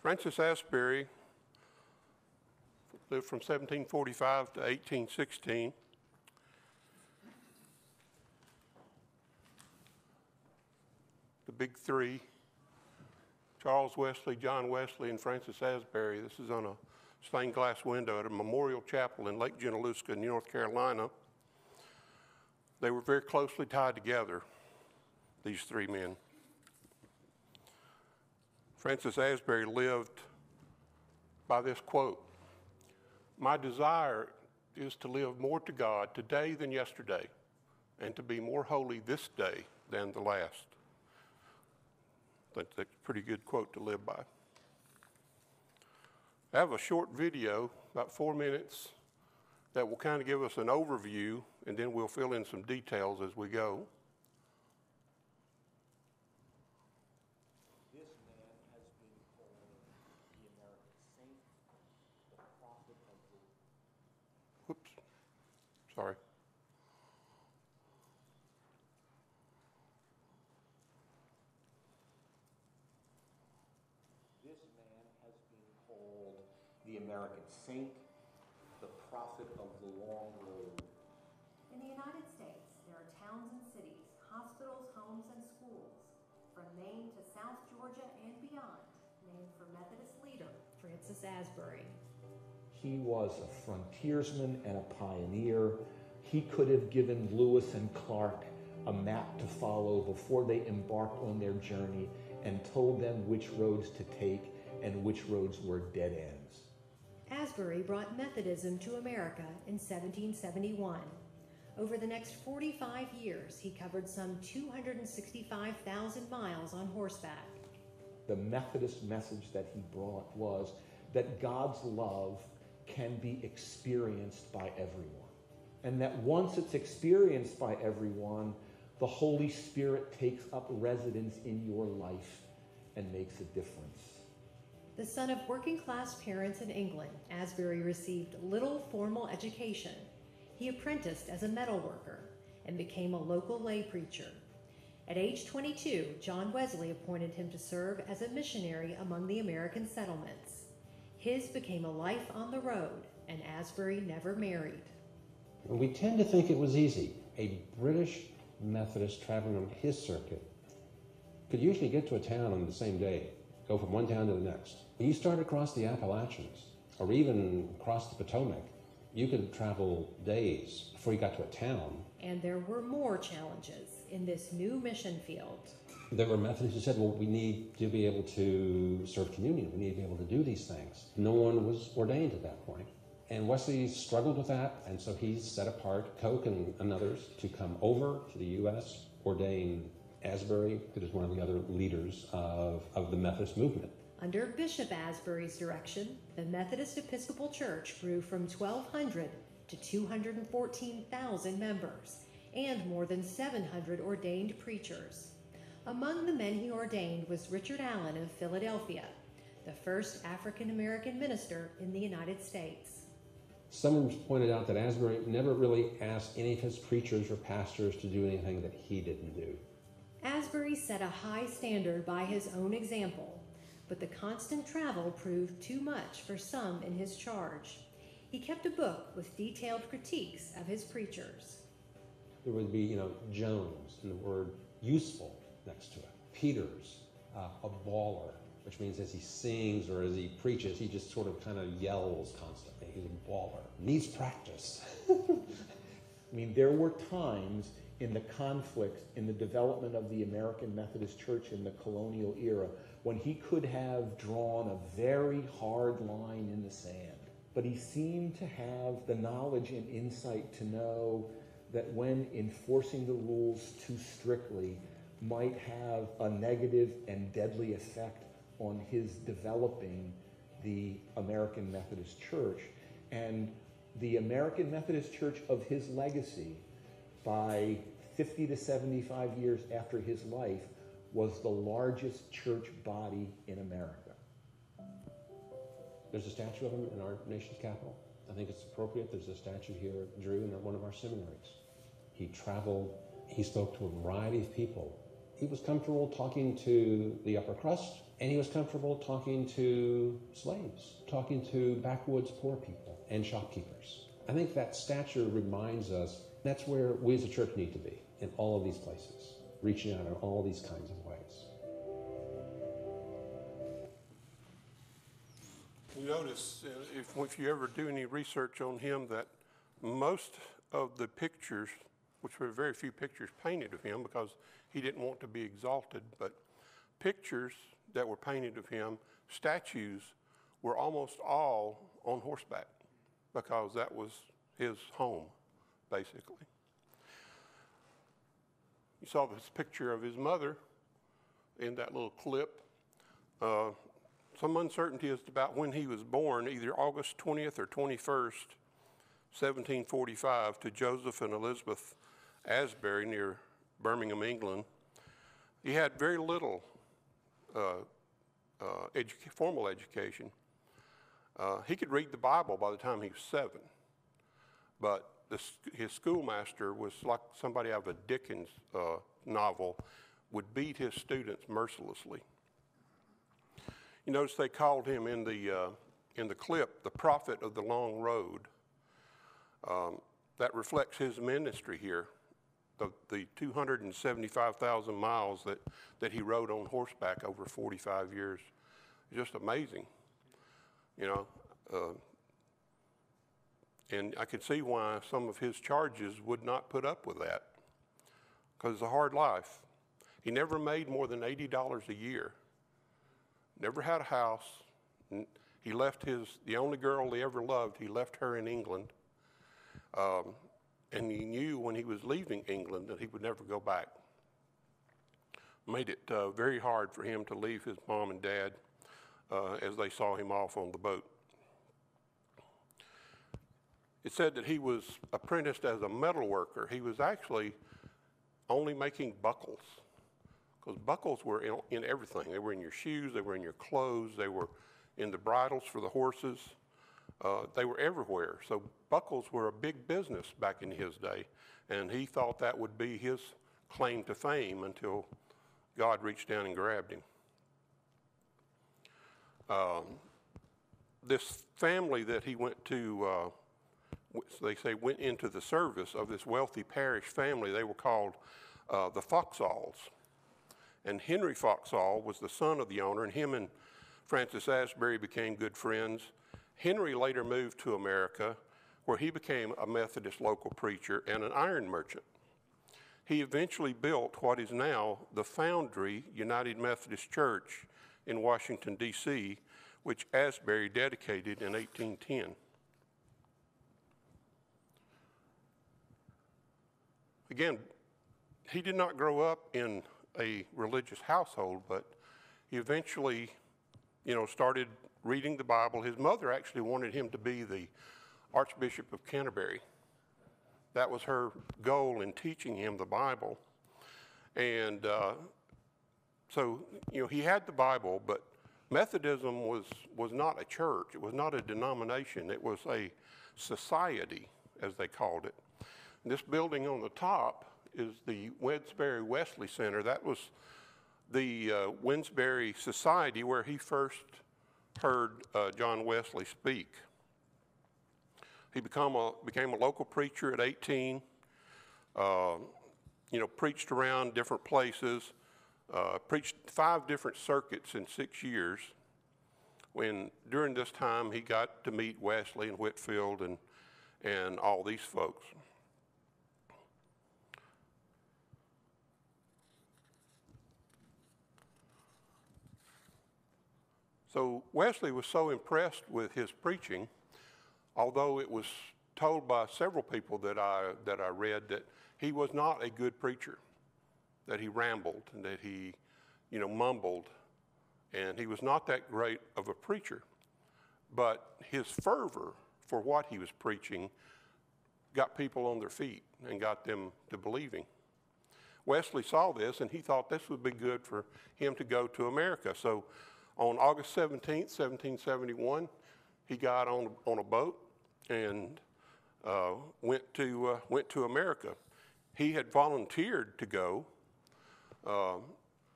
Francis Asbury lived from 1745 to 1816. The big three, Charles Wesley, John Wesley, and Francis Asbury. This is on a stained glass window at a memorial chapel in Lake Junaluska, North Carolina. They were very closely tied together, these three men. Francis Asbury lived by this quote: "My desire is to live more to God today than yesterday, and to be more holy this day than the last." That's a pretty good quote to live by. I have a short video, about 4 minutes, that will kind of give us an overview, and then we'll fill in some details as we go. This man has been called the American saint, the prophet of the... Whoops, sorry. This man has been called the American saint, the prophet of the long road. In the United States, there are towns and cities, hospitals, homes, and schools, from Maine to South Georgia and beyond, named for Methodist leader Francis Asbury. He was a frontiersman and a pioneer. He could have given Lewis and Clark a map to follow before they embarked on their journey and told them which roads to take and which roads were dead ends. Asbury brought Methodism to America in 1771. Over the next 45 years, he covered some 265,000 miles on horseback. The Methodist message that he brought was that God's love can be experienced by everyone. And that once it's experienced by everyone, the Holy Spirit takes up residence in your life and makes a difference. The son of working-class parents in England, Asbury received little formal education. He apprenticed as a metal worker and became a local lay preacher. At age 22, John Wesley appointed him to serve as a missionary among the American settlements. His became a life on the road, and Asbury never married. We tend to think it was easy. A British Methodist traveling on his circuit could usually get to a town on the same day, go from one town to the next. When you start across the Appalachians, or even across the Potomac, you could travel days before you got to a town. And there were more challenges in this new mission field. There were Methodists who said, well, we need to be able to serve communion. We need to be able to do these things. No one was ordained at that point. And Wesley struggled with that, and so he set apart Koch and others to come over to the U.S., ordain Asbury, who was one of the other leaders of the Methodist movement. Under Bishop Asbury's direction, the Methodist Episcopal Church grew from 1,200 to 214,000 members and more than 700 ordained preachers. Among the men he ordained was Richard Allen of Philadelphia, the first African-American minister in the United States. Someone pointed out that Asbury never really asked any of his preachers or pastors to do anything that he didn't do. Asbury set a high standard by his own example, but the constant travel proved too much for some in his charge. He kept a book with detailed critiques of his preachers. There would be, Jones and the word useful next to it. Peters, a baller, which means as he sings or as he preaches, he just sort of kind of yells constantly. He's a baller. Needs practice. I mean, there were times in the conflict in the development of the American Methodist Church in the colonial era when he could have drawn a very hard line in the sand. But he seemed to have the knowledge and insight to know that when enforcing the rules too strictly might have a negative and deadly effect on his developing the American Methodist Church. And the American Methodist Church of his legacy, by 50 to 75 years after his life, was the largest church body in America. There's a statue of him in our nation's capital. I think it's appropriate. There's a statue here at Drew in one of our seminaries. He traveled, he spoke to a variety of people He was comfortable talking to the upper crust, and he was comfortable talking to slaves, talking to backwoods poor people and shopkeepers. I think that stature reminds us that's where we as a church need to be, in all of these places, reaching out in all these kinds of ways. You notice, if you ever do any research on him, that most of the pictures, which were very few pictures painted of him because he didn't want to be exalted, but pictures that were painted of him, statues, were almost all on horseback because that was his home, basically. You saw this picture of his mother in that little clip. Some uncertainty as to about when he was born, either August 20th or 21st, 1745, to Joseph and Elizabeth Asbury near Birmingham, England. He had very little formal education. He could read the Bible by the time he was 7, but his schoolmaster was like somebody out of a Dickens novel, would beat his students mercilessly. You notice they called him in the clip the prophet of the long road. That reflects his ministry here, the 275,000 miles that he rode on horseback over 45 years. Just amazing, you know. And I could see why some of his charges would not put up with that, because it's a hard life. He never made more than $80 a year. Never had a house. He left the only girl he ever loved, he left her in England. And he knew when he was leaving England that he would never go back. Made it very hard for him to leave his mom and dad as they saw him off on the boat. It said that he was apprenticed as a metal worker. He was actually only making buckles, because buckles were in everything. They were in your shoes, they were in your clothes, they were in the bridles for the horses. They were everywhere. So buckles were a big business back in his day, and he thought that would be his claim to fame until God reached down and grabbed him. This family that he went to, they say went into the service of this wealthy parish family, they were called the Foxalls. And Henry Foxall was the son of the owner, and him and Francis Asbury became good friends. Henry later moved to America, where he became a Methodist local preacher and an iron merchant. He eventually built what is now the Foundry United Methodist Church in Washington, D.C., which Asbury dedicated in 1810. Again, he did not grow up in a religious household, but he eventually, started reading the Bible. His mother actually wanted him to be the Archbishop of Canterbury. That was her goal in teaching him the Bible. And so, he had the Bible, but Methodism was not a church. It was not a denomination. It was a society, as they called it. And this building on the top is the Asbury Wesley Center. That was the Asbury Society where he first heard John Wesley speak. He became a local preacher at 18, preached around different places, preached 5 different circuits in 6 years. During this time, he got to meet Wesley and Whitefield and all these folks. So Wesley was so impressed with his preaching, although it was told by several people that I read that he was not a good preacher, that he rambled and that he, mumbled, and he was not that great of a preacher. But his fervor for what he was preaching got people on their feet and got them to believing. Wesley saw this, and he thought this would be good for him to go to America. So on August 17th, 1771, he got on a boat and went to America. He had volunteered to go,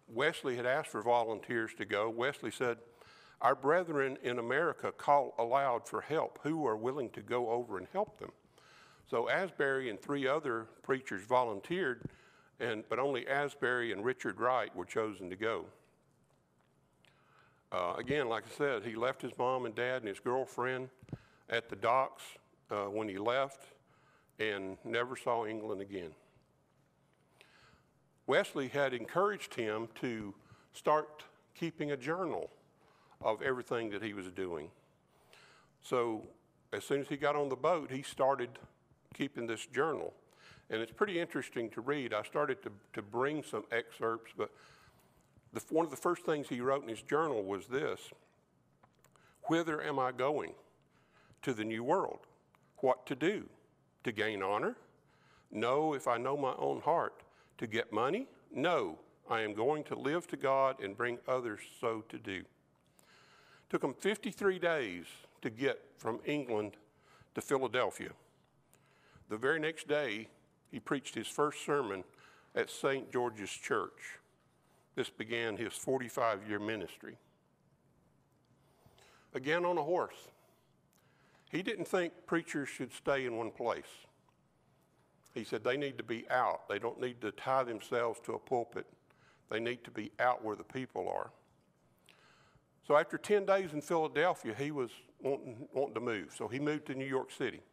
Wesley had asked for volunteers to go. Wesley said, "Our brethren in America call aloud for help. Who are willing to go over and help them?" So Asbury and 3 other preachers volunteered, but only Asbury and Richard Wright were chosen to go. Again, like I said, he left his mom and dad and his girlfriend at the docks when he left and never saw England again. Wesley had encouraged him to start keeping a journal of everything that he was doing. So as soon as he got on the boat, he started keeping this journal. And it's pretty interesting to read. I started to bring some excerpts, but one of the first things he wrote in his journal was this: "Whither am I going? To the New World. What to do? To gain honor? No, if I know my own heart. To get money? No, I am going to live to God and bring others so to do." Took him 53 days to get from England to Philadelphia. The very next day, he preached his first sermon at St. George's Church. This began his 45-year ministry. Again, on a horse. He didn't think preachers should stay in one place. He said they need to be out. They don't need to tie themselves to a pulpit. They need to be out where the people are. So after 10 days in Philadelphia, he was wanting to move. So he moved to New York City.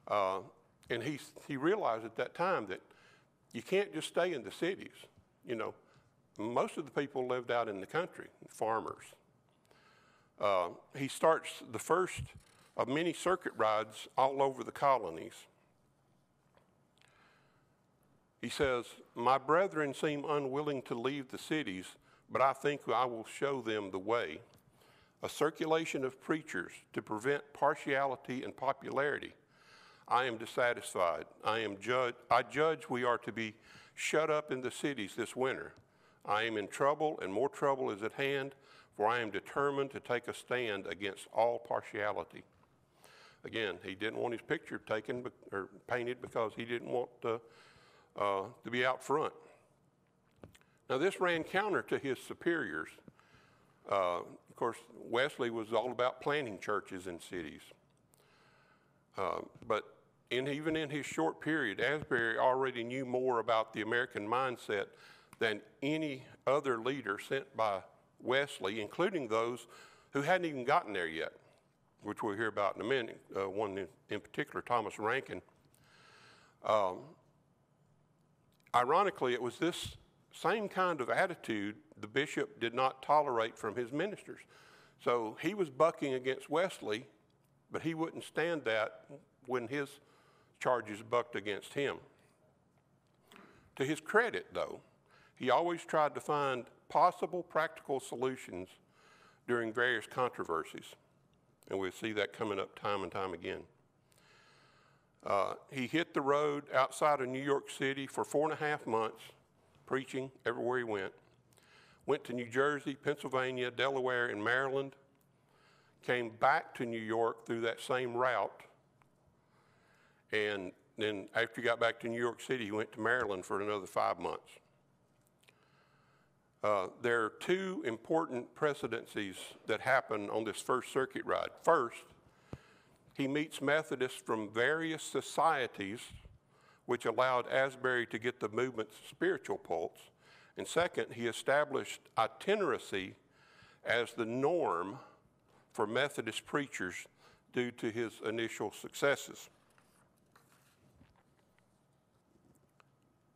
And he realized at that time that you can't just stay in the cities. You know, most of the people lived out in the country, farmers. He starts the first of many circuit rides all over the colonies. He says, "My brethren seem unwilling to leave the cities, but I think I will show them the way. A circulation of preachers to prevent partiality and popularity. I am dissatisfied. I judge we are to be shut up in the cities this winter. I am in trouble, and more trouble is at hand, for I am determined to take a stand against all partiality." Again, he didn't want his picture taken or painted because he didn't want to be out front. Now, this ran counter to his superiors. Of course, Wesley was all about planting churches in cities. But even in his short period, Asbury already knew more about the American mindset than any other leader sent by Wesley, including those who hadn't even gotten there yet, which we'll hear about in a minute, one in particular, Thomas Rankin. Ironically, it was this same kind of attitude the bishop did not tolerate from his ministers. So he was bucking against Wesley, but he wouldn't stand that when his charges bucked against him. To his credit, though, he always tried to find possible practical solutions during various controversies, and we'll see that coming up time and time again. He hit the road outside of New York City for 4.5 months, preaching everywhere he went. Went to New Jersey, Pennsylvania, Delaware, and Maryland. Came back to New York through that same route. And then after he got back to New York City, he went to Maryland for another 5 months. There are 2 important precedencies that happen on this first circuit ride. First, he meets Methodists from various societies, which allowed Asbury to get the movement's spiritual pulse. And second, he established itinerancy as the norm for Methodist preachers due to his initial successes.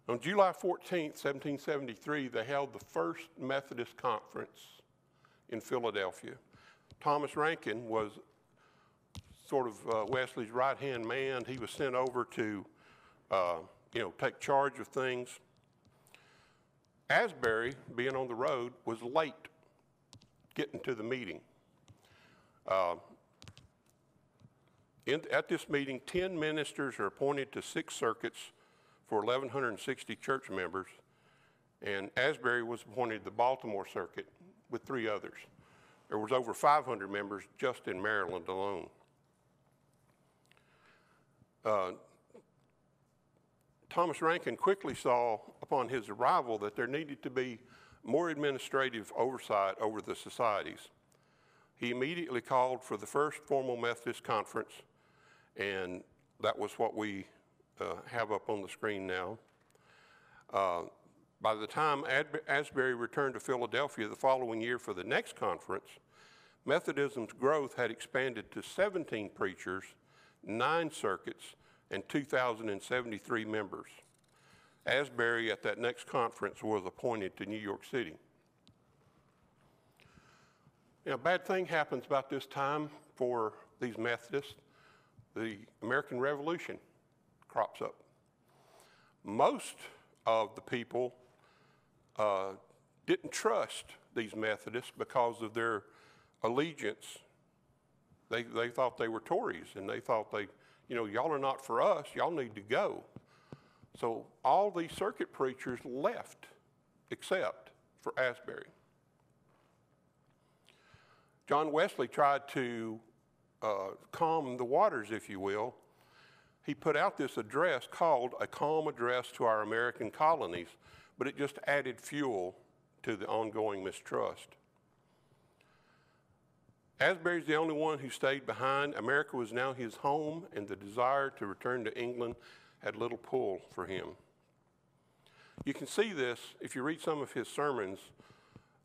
On July 14th, 1773, they held the first Methodist conference in Philadelphia. Thomas Rankin was sort of Wesley's right-hand man. He was sent over to, take charge of things. Asbury, being on the road, was late getting to the meeting. At this meeting, 10 ministers are appointed to 6 circuits for 1,160 church members, and Asbury was appointed to the Baltimore circuit with 3 others. There was over 500 members just in Maryland alone. Thomas Rankin quickly saw upon his arrival that there needed to be more administrative oversight over the societies. He immediately called for the first formal Methodist conference, and that was what we have up on the screen now. By the time Asbury returned to Philadelphia the following year for the next conference, Methodism's growth had expanded to 17 preachers, 9 circuits, and 2,073 members. Asbury at that next conference was appointed to New York City. Now, a bad thing happens about this time for these Methodists. The American Revolution crops up. Most of the people didn't trust these Methodists because of their allegiance. They thought they were Tories, and they thought y'all are not for us, y'all need to go. So all these circuit preachers left except for Asbury. John Wesley tried to calm the waters, if you will. He put out this address called A Calm Address to Our American Colonies, but it just added fuel to the ongoing mistrust. Asbury's the only one who stayed behind. America was now his home, and the desire to return to England had little pull for him. You can see this if you read some of his sermons.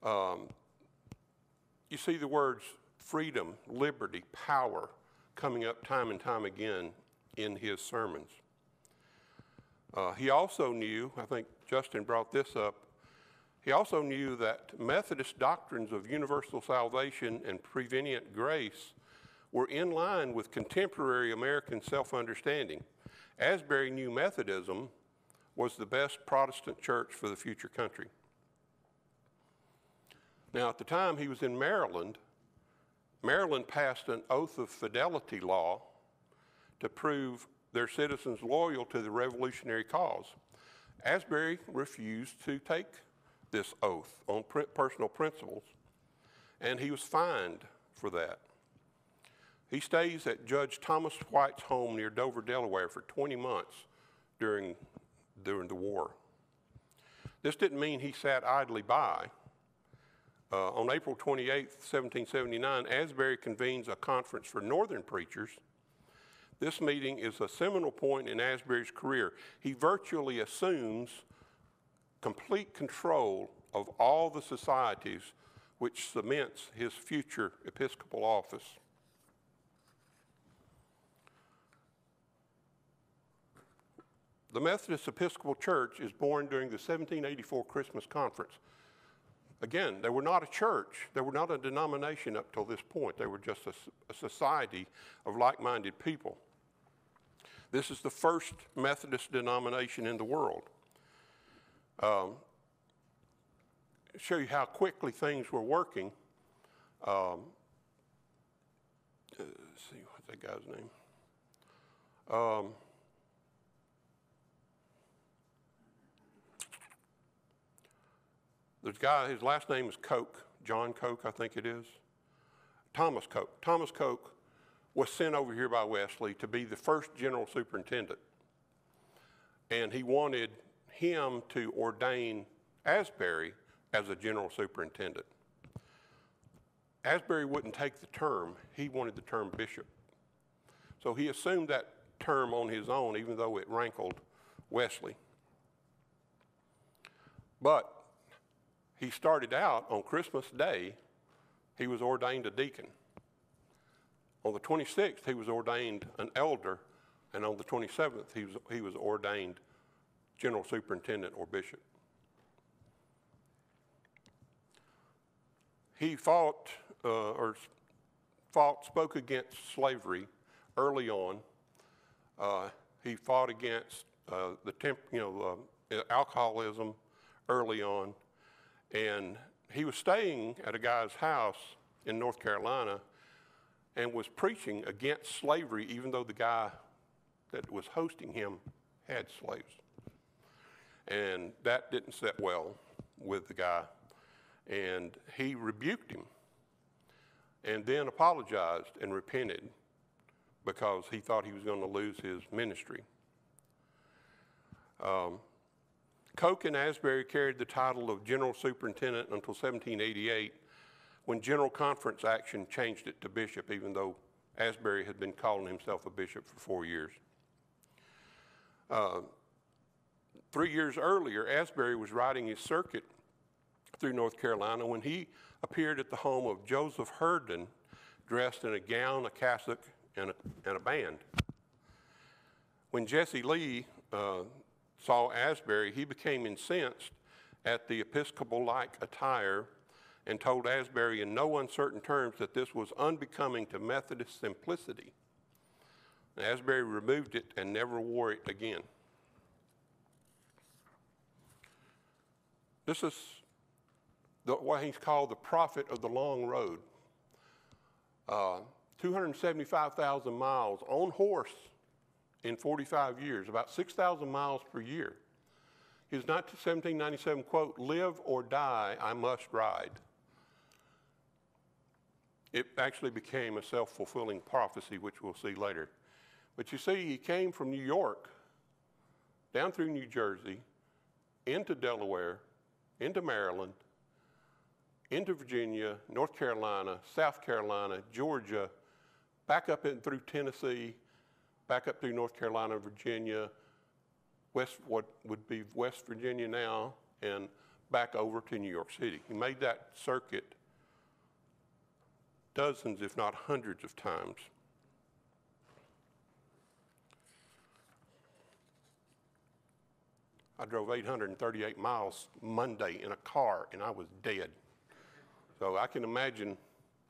You see the words freedom, liberty, power coming up time and time again in his sermons. He also knew, I think Justin brought this up, he also knew that Methodist doctrines of universal salvation and prevenient grace were in line with contemporary American self-understanding. Asbury knew Methodism was the best Protestant church for the future country. Now, at the time he was in Maryland, Maryland passed an oath of fidelity law to prove their citizens loyal to the revolutionary cause. Asbury refused to take this oath on personal principles, and he was fined for that. He stays at Judge Thomas White's home near Dover, Delaware for 20 months during the war. This didn't mean he sat idly by. On April 28, 1779, Asbury convenes a conference for Northern preachers. This meeting is a seminal point in Asbury's career. He virtually assumes complete control of all the societies, which cements his future episcopal office. The Methodist Episcopal Church is born during the 1784 Christmas Conference. Again, they were not a church. They were not a denomination up till this point. They were just a society of like-minded people. This is the first Methodist denomination in the world. Show you how quickly things were working. Let's see, what's that guy's name? There's a guy, his last name is Coke, John Coke, I think it is. Thomas Coke. Thomas Coke was sent over here by Wesley to be the first general superintendent. And he wanted him to ordain Asbury as a general superintendent. Asbury wouldn't take the term. He wanted the term bishop. So he assumed that term on his own, even though it rankled Wesley. But he started out on Christmas Day, he was ordained a deacon. On the 26th, he was ordained an elder, and on the 27th, he was ordained general superintendent or bishop. He spoke against slavery early on. He fought against alcoholism early on. And he was staying at a guy's house in North Carolina and was preaching against slavery, even though the guy that was hosting him had slaves. And that didn't sit well with the guy. And he rebuked him and then apologized and repented because he thought he was going to lose his ministry. Coke and Asbury carried the title of General Superintendent until 1788, when General Conference action changed it to bishop, even though Asbury had been calling himself a bishop for 4 years. 3 years earlier, Asbury was riding his circuit through North Carolina when he appeared at the home of Joseph Herndon, dressed in a gown, a cassock, and a band. When Jesse Lee saw Asbury, he became incensed at the Episcopal-like attire and told Asbury in no uncertain terms that this was unbecoming to Methodist simplicity. Asbury removed it and never wore it again. This is what he's called the prophet of the long road. 275,000 miles on horse in 45 years, about 6,000 miles per year. His 1797 quote, "Live or die, I must ride." It actually became a self-fulfilling prophecy, which we'll see later. But you see, he came from New York, down through New Jersey, into Delaware, into Maryland, into Virginia, North Carolina, South Carolina, Georgia, back up in through Tennessee, back up through North Carolina, Virginia, what would be West Virginia now, and back over to New York City. He made that circuit dozens, if not hundreds of times. I drove 838 miles Monday in a car, and I was dead. So I can imagine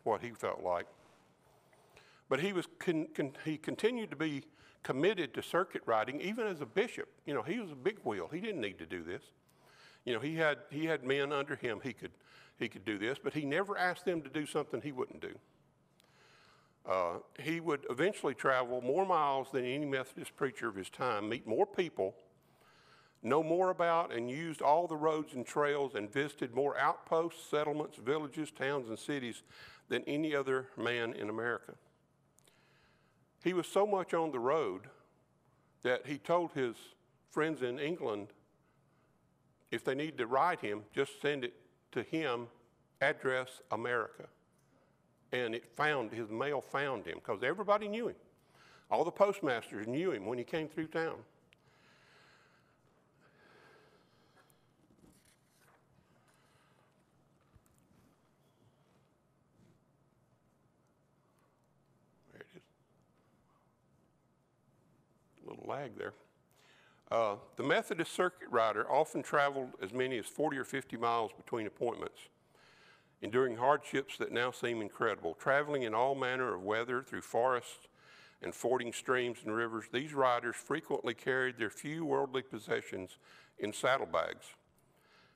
what he felt like. But he continued to be committed to circuit riding, even as a bishop. You know, he was a big wheel. He didn't need to do this. You know, he had men under him. He could do this, but he never asked them to do something he wouldn't do. He would eventually travel more miles than any Methodist preacher of his time, meet more people, know more about and used all the roads and trails, and visited more outposts, settlements, villages, towns, and cities than any other man in America. He was so much on the road that he told his friends in England, if they need to write him, just send it to him, address America. And his mail found him, because everybody knew him. All the postmasters knew him when he came through town. There it is. A little lag there. The Methodist circuit rider often traveled as many as 40 or 50 miles between appointments, enduring hardships that now seem incredible. Traveling in all manner of weather through forests and fording streams and rivers, these riders frequently carried their few worldly possessions in saddlebags.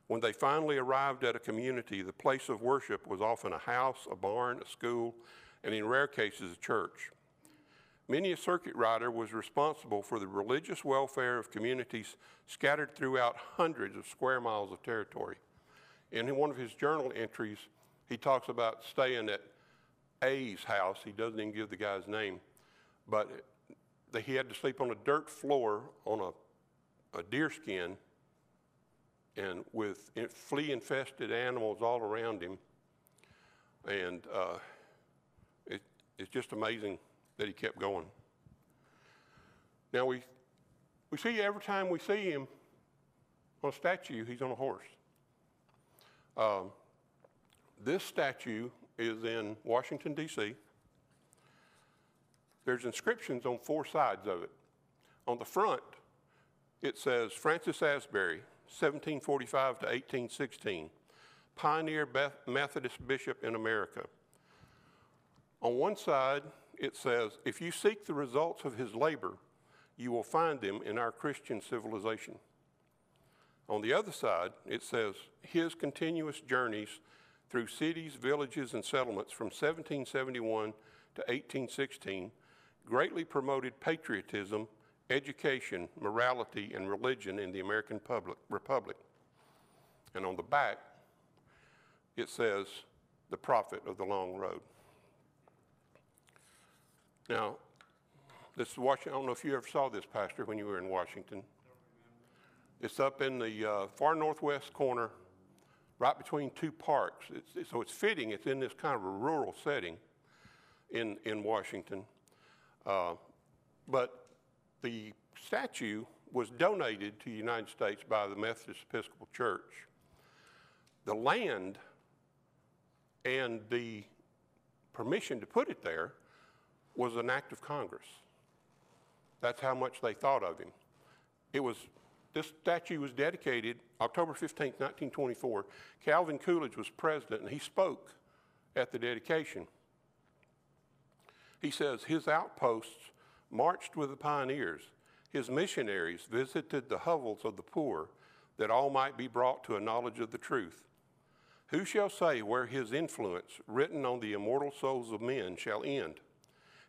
When they finally arrived at a community, the place of worship was often a house, a barn, a school, and in rare cases, a church. Many a circuit rider was responsible for the religious welfare of communities scattered throughout hundreds of square miles of territory. In one of his journal entries, he talks about staying at A's house. He doesn't even give the guy's name, but he had to sleep on a dirt floor on a deer skin, and with flea-infested animals all around him. And it's just amazing that he kept going. Now we see every time we see him on a statue, he's on a horse. This statue is in Washington, D.C. There's inscriptions on 4 sides of it. On the front, it says, Francis Asbury, 1745 to 1816, pioneer Methodist bishop in America. On one side, it says, if you seek the results of his labor, you will find them in our Christian civilization. On the other side, it says, his continuous journeys through cities, villages, and settlements from 1771 to 1816 greatly promoted patriotism, education, morality, and religion in the American Republic. And on the back, it says, the prophet of the long road. Now, this is Washington. I don't know if you ever saw this, Pastor, when you were in Washington. It's up in the far northwest corner, right between two parks. So it's fitting. It's in this kind of a rural setting in Washington. But the statue was donated to the United States by the Methodist Episcopal Church. The land and the permission to put it there was an act of Congress. That's how much they thought of him. This statue was dedicated October 15th, 1924. Calvin Coolidge was president, and he spoke at the dedication. He says, his outposts marched with the pioneers. His missionaries visited the hovels of the poor, that all might be brought to a knowledge of the truth. Who shall say where his influence, written on the immortal souls of men, shall end?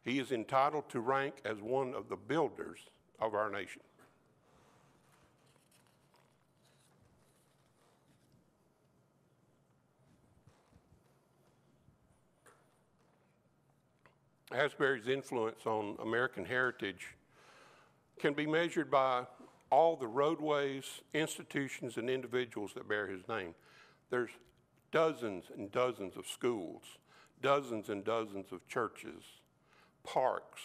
He is entitled to rank as one of the builders of our nation. Asbury's influence on American heritage can be measured by all the roadways, institutions, and individuals that bear his name. There's dozens and dozens of schools, dozens and dozens of churches, parks,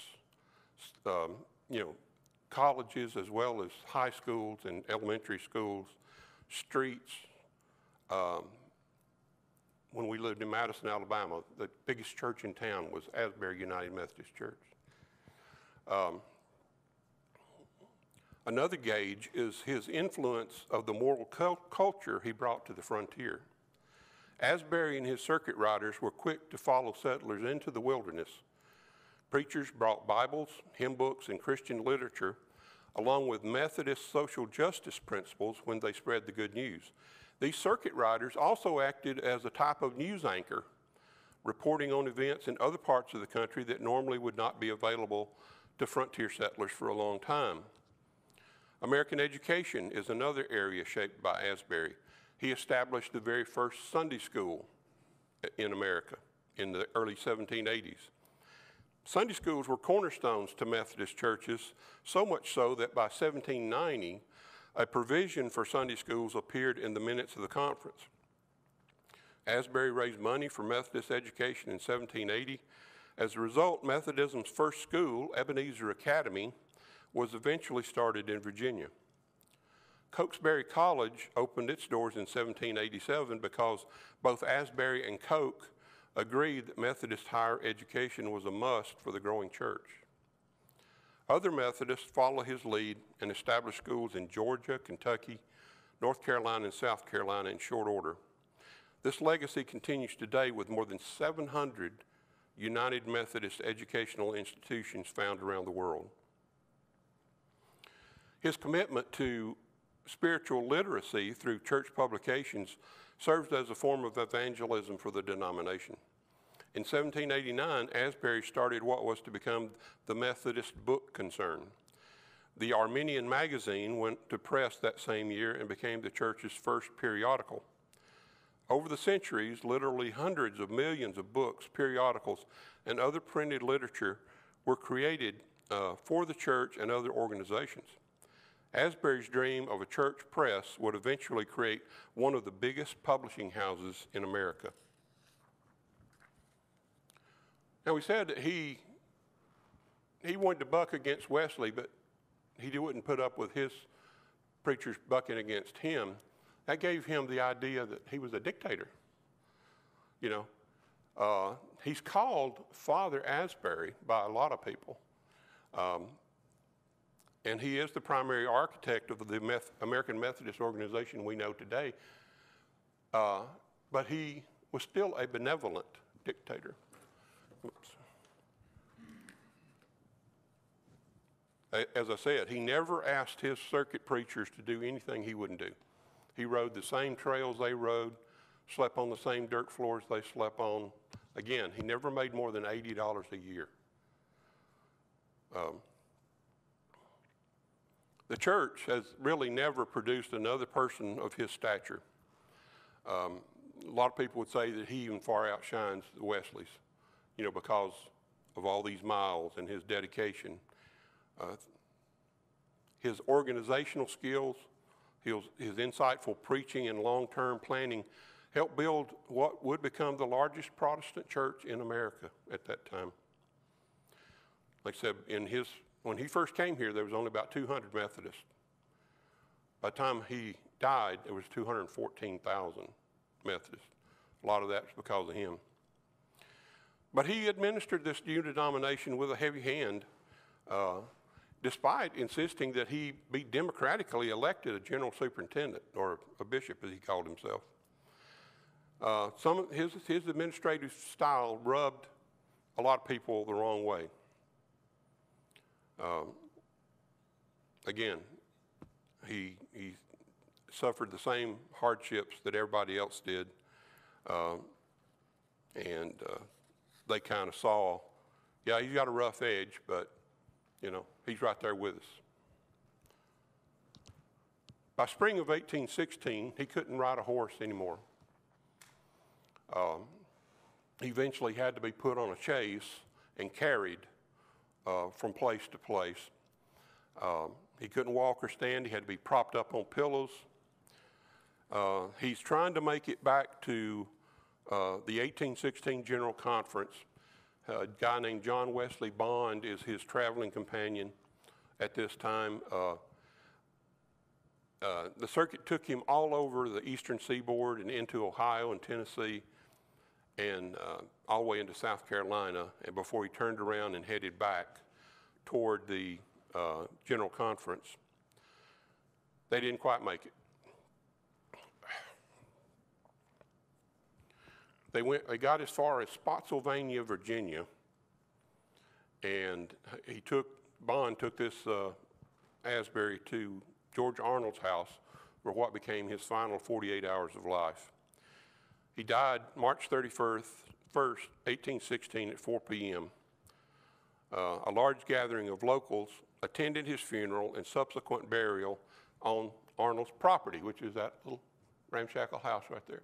colleges, as well as high schools and elementary schools, streets. When we lived in Madison, Alabama, the biggest church in town was Asbury United Methodist Church. Another gauge is his influence of the moral culture he brought to the frontier. Asbury and his circuit riders were quick to follow settlers into the wilderness. Preachers brought Bibles, hymn books, and Christian literature, along with Methodist social justice principles when they spread the good news. These circuit riders also acted as a type of news anchor, reporting on events in other parts of the country that normally would not be available to frontier settlers for a long time. American education is another area shaped by Asbury. He established the very first Sunday school in America in the early 1780s. Sunday schools were cornerstones to Methodist churches, so much so that by 1790, a provision for Sunday schools appeared in the minutes of the conference. Asbury raised money for Methodist education in 1780. As a result, Methodism's first school, Ebenezer Academy, was eventually started in Virginia. Cokesbury College opened its doors in 1787 because both Asbury and Coke agreed that Methodist higher education was a must for the growing church. Other Methodists followed his lead and established schools in Georgia, Kentucky, North Carolina, and South Carolina in short order. This legacy continues today with more than 700 United Methodist educational institutions found around the world. His commitment to spiritual literacy through church publications served as a form of evangelism for the denomination. In 1789, Asbury started what was to become the Methodist Book Concern. The Armenian magazine went to press that same year and became the church's first periodical. Over the centuries, literally hundreds of millions of books, periodicals, and other printed literature were created for the church and other organizations. Asbury's dream of a church press would eventually create one of the biggest publishing houses in America. Now, we said that he wanted to buck against Wesley, but he wouldn't put up with his preachers bucking against him. That gave him the idea that he was a dictator. He's called Father Asbury by a lot of people. And he is the primary architect of the American Methodist organization we know today. But he was still a benevolent dictator. Oops. As I said, he never asked his circuit preachers to do anything he wouldn't do. He rode the same trails they rode, slept on the same dirt floors they slept on. Again, he never made more than $80 a year. The church has really never produced another person of his stature. A lot of people would say that he even far outshines the Wesleys, because of all these miles and his dedication. His organizational skills, His insightful preaching and long-term planning helped build what would become the largest Protestant church in America at that time. Like I said, when he first came here, there was only about 200 Methodists. By the time he died, there was 214,000 Methodists. A lot of that's because of him. But he administered this new denomination with a heavy hand, despite insisting that he be democratically elected a general superintendent, or a bishop as he called himself. Some of his administrative style rubbed a lot of people the wrong way. Again, he suffered the same hardships that everybody else did, and they kind of saw, yeah, he's got a rough edge, but he's right there with us. By spring of 1816, he couldn't ride a horse anymore. He eventually had to be put on a chaise and carried from place to place. He couldn't walk or stand. He had to be propped up on pillows. He's trying to make it back to the 1816 General Conference. A guy named John Wesley Bond is his traveling companion at this time. The circuit took him all over the eastern seaboard and into Ohio and Tennessee and all the way into South Carolina, and before he turned around and headed back toward the General Conference. They didn't quite make it. They got as far as Spotsylvania, Virginia, and Bond took this Asbury to George Arnold's house for what became his final 48 hours of life. He died March 31st, 1816 at 4 p.m. A large gathering of locals attended his funeral and subsequent burial on Arnold's property, which is that little ramshackle house right there.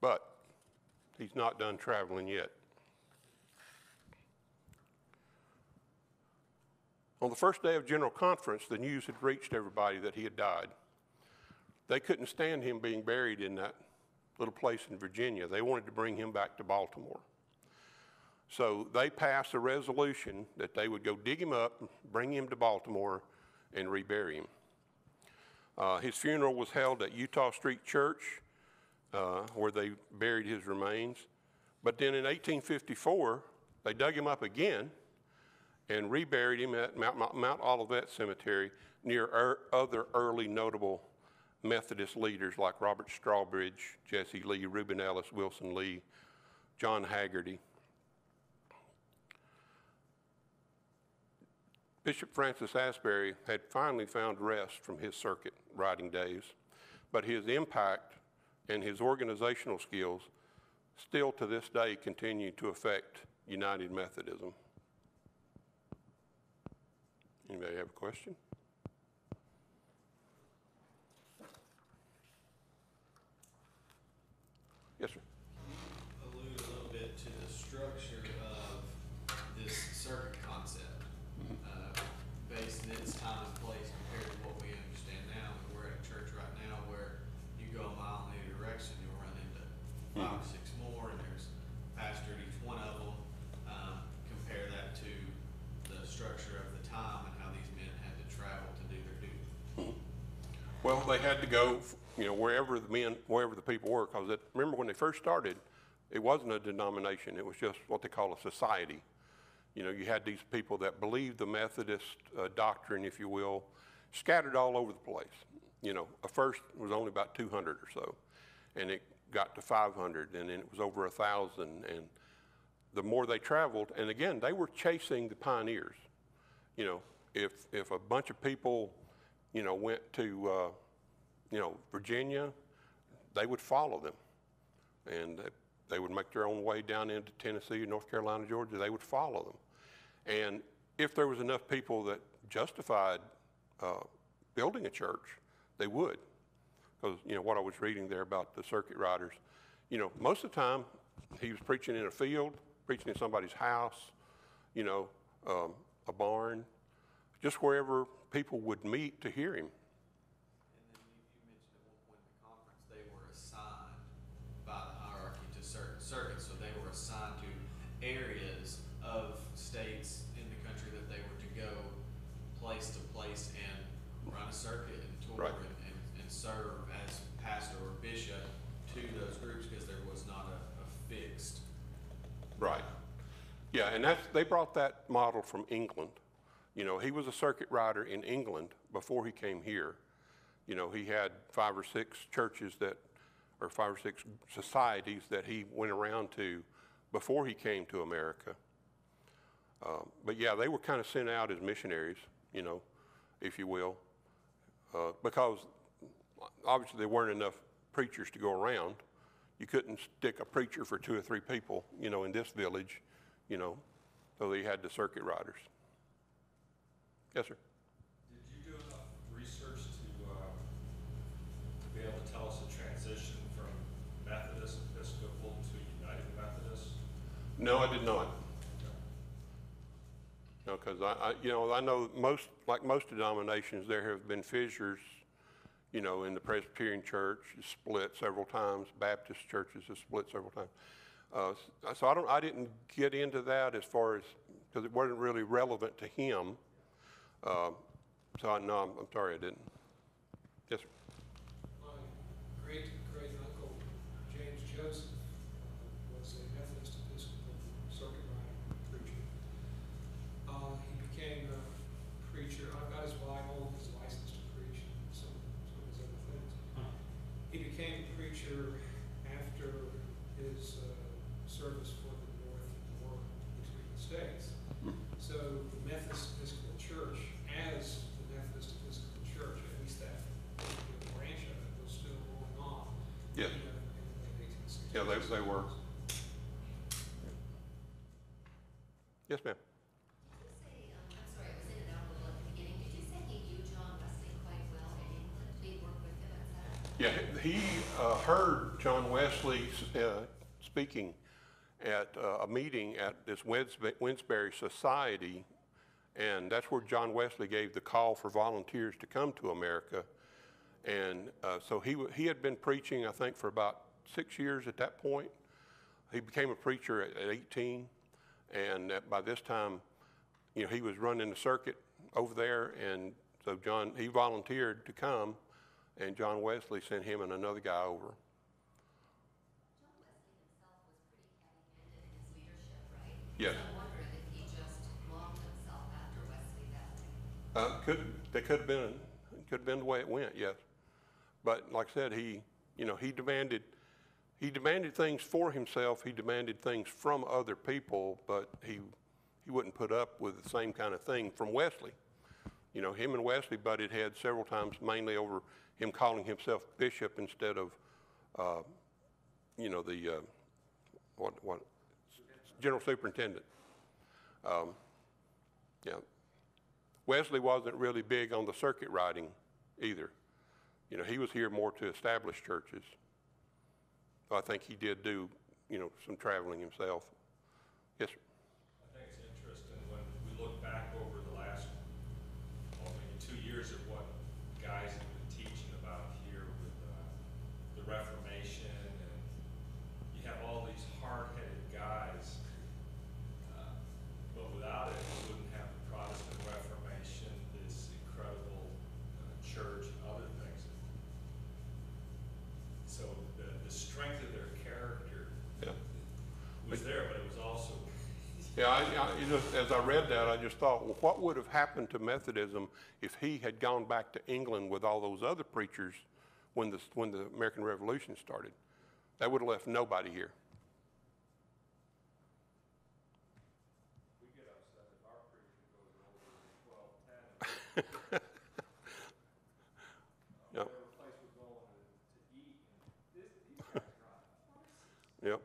But he's not done traveling yet. On the first day of General Conference, the news had reached everybody that he had died. They couldn't stand him being buried in that little place in Virginia. They wanted to bring him back to Baltimore. So they passed a resolution that they would go dig him up, bring him to Baltimore, and rebury him. His funeral was held at Eutaw Street Church, where they buried his remains. But then in 1854, they dug him up again and reburied him at Mount Olivet Cemetery near other early notable Methodist leaders like Robert Strawbridge, Jesse Lee, Reuben Ellis, Wilson Lee, John Haggerty. Bishop Francis Asbury had finally found rest from his circuit riding days, but his impact and his organizational skills still to this day continue to affect United Methodism. Anybody have a question? Yes, sir. Allude a little bit to the structure of this circuit concept, based in its time and place compared to what we understand now. We're at a church right now where you go a mile in either direction, you'll run into 5 or 6 more, and there's a pastor at each one of them. Compare that to the structure of the time and how these men had to travel to do their duty. Well, they had to go, wherever the people were, because remember when they first started, it wasn't a denomination. It was just what they call a society. You had these people that believed the Methodist doctrine, if you will, scattered all over the place. At first it was only about 200 or so, and it got to 500, and then it was over 1,000, and the more they traveled, and again, they were chasing the pioneers. If a bunch of people, went to, Virginia, they would follow them, and they would make their own way down into Tennessee, North Carolina, Georgia. They would follow them. And if there was enough people that justified building a church, they would. Because, what I was reading there about the circuit riders, most of the time he was preaching in a field, preaching in somebody's house, a barn. just wherever people would meet to hear him. And then you mentioned at one point in the conference, they were assigned by the hierarchy to certain circuits, so they were assigned to areas of states in the country that they were to go place to place and run a circuit and tour Right. and serve as pastor or bishop to those groups, because there was not a fixed. Right. Yeah, and they brought that model from England. You know, he was a circuit rider in England before he came here. You know, he had 5 or 6 churches or 5 or 6 societies that he went around to before he came to America. But yeah, they were kind of sent out as missionaries, you know, if you will, because obviously there weren't enough preachers to go around. You couldn't stick a preacher for 2 or 3 people, you know, in this village, you know, so they had the circuit riders. Yes, sir. Did you do enough research to be able to tell us the transition from Methodist Episcopal to United Methodist? No, I did not. No, because you know, I know like most denominations, there have been fissures, you know, in the Presbyterian Church, split several times. Baptist churches have split several times. So I didn't get into that as far as, because it wasn't really relevant to him. So no, I'm sorry I didn't. Yes, sir. My great uncle James Joseph was a Methodist Episcopal circuit rider preacher. He became a preacher. I've got his Bible, his license to preach, and some of his other things. He became a preacher after his service for the North War between the states. So the Methodist Episcopal Church, as the Methodist Episcopal Church, at least that branch of it, was still going on. Yes. In the late 1860s. Yeah, they were. Yes, ma'am. Did you say, I'm sorry, I was in and out a little at the beginning. Did you say he knew John Wesley quite well in England? Did he work with him, et cetera? Yeah, he heard John Wesley speaking at a meeting at this Winsbury Society, and that's where John Wesley gave the call for volunteers to come to America. And so he had been preaching, I think, for about 6 years at that point. He became a preacher at 18, and by this time, you know, he was running the circuit over there, and so he volunteered to come, and John Wesley sent him and another guy over. John Wesley himself was pretty heavy-handed in his leadership, right? Yes. So I'm wondering if he just locked himself after Wesley that way. That could have been the way it went, yes. But like I said, he demanded things for himself. He demanded things from other people, but he wouldn't put up with the same kind of thing from Wesley. You know, him and Wesley butted heads several times, mainly over him calling himself bishop instead of, you know, the general superintendent. Yeah. Wesley wasn't really big on the circuit riding either. You know, he was here more to establish churches. So I think he did do, you know, some traveling himself. Yes, sir. I think it's interesting when we look back over the last, well, maybe 2 years of what guys have been teaching about here with the Reformation, and you have all these hard-headed guys, but without it, you wouldn't have the Protestant Reformation, this incredible church and other things. So the strength of their character was there, but it was also. Yeah, as I read that, I just thought, well, what would have happened to Methodism if he had gone back to England with all those other preachers when the American Revolution started? That would have left nobody here. We get upset if our preacher goes over to 12:10. Yep. Whatever place we're going to eat, and these guys drive. Yep.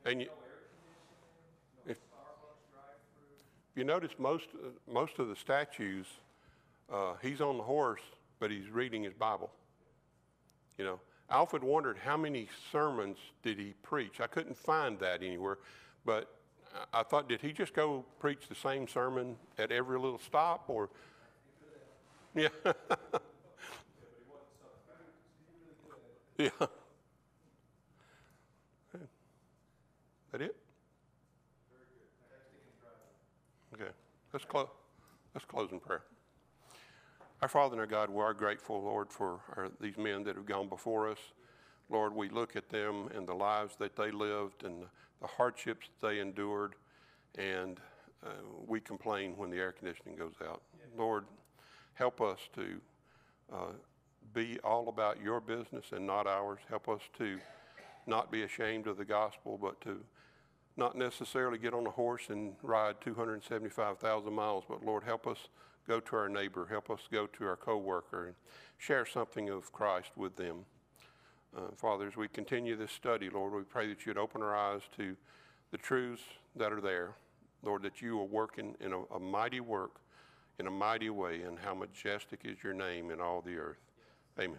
And No air conditioning, no if- Starbucks drive-through. you notice most of the statues, he's on the horse, but he's reading his Bible. You know, I often wondered how many sermons did he preach. I couldn't find that anywhere, but I thought, did he just go preach the same sermon at every little stop, or Yeah. Yeah. Okay. That it? Okay. Let's close in prayer. Our Father and our God, we are grateful, Lord, for these men that have gone before us. Lord, we look at them and the lives that they lived and the hardships that they endured, and we complain when the air conditioning goes out. Lord, help us to be all about your business and not ours. Help us to not be ashamed of the gospel, but to not necessarily get on a horse and ride 275,000 miles, but Lord, help us go to our neighbor, help us go to our coworker and share something of Christ with them. Father, as we continue this study, Lord, we pray that you'd open our eyes to the truths that are there. Lord, that you are working in a mighty work, in a mighty way, and how majestic is your name in all the earth. Amen.